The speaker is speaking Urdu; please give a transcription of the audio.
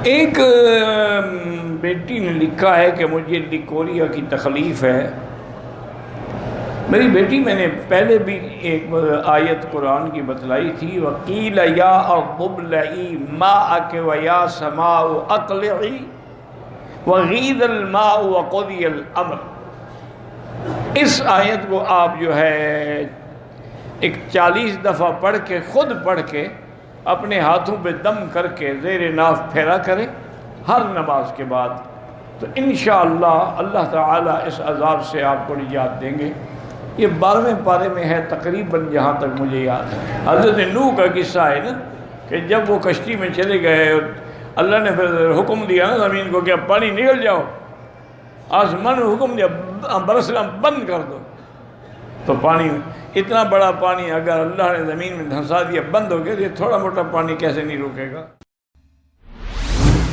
ایک بیٹی نے لکھا ہے کہ مجھے لیکوریا کی تکلیف ہے۔ میری بیٹی میں نے پہلے بھی ایک آیت قرآن کی بتلائی تھی، وَقِيلَ يَا أَرْضُ ابْلَعِي مَاءَكِ وَيَا سَمَاءُ أَقْلِعِي وَغِيضَ الْمَاءُ وَقُضِيَ الْأَمْرُ۔ اس آیت کو آپ جو ہے ایک 40 دفعہ پڑھ کے، خود پڑھ کے، اپنے ہاتھوں پہ دم کر کے زیر ناف پھیرا کریں ہر نماز کے بعد، تو انشاءاللہ اللہ تعالیٰ اس عذاب سے آپ کو نجات دیں گے۔ یہ 12ویں پارے میں ہے تقریباً، جہاں تک مجھے یاد ہے۔ حضرت نوح کا قصہ ہے نا، کہ جب وہ کشتی میں چلے گئے، اللہ نے پھر حکم دیا نا زمین کو کہ اب پانی نکل جاؤ، آسمان نے حکم دیا برسنا بند کر دو، تو پانی، اتنا بڑا پانی اگر اللہ نے زمین میں دھنسا دیا، بند ہو گیا، یہ تھوڑا موٹا پانی کیسے نہیں روکے گا؟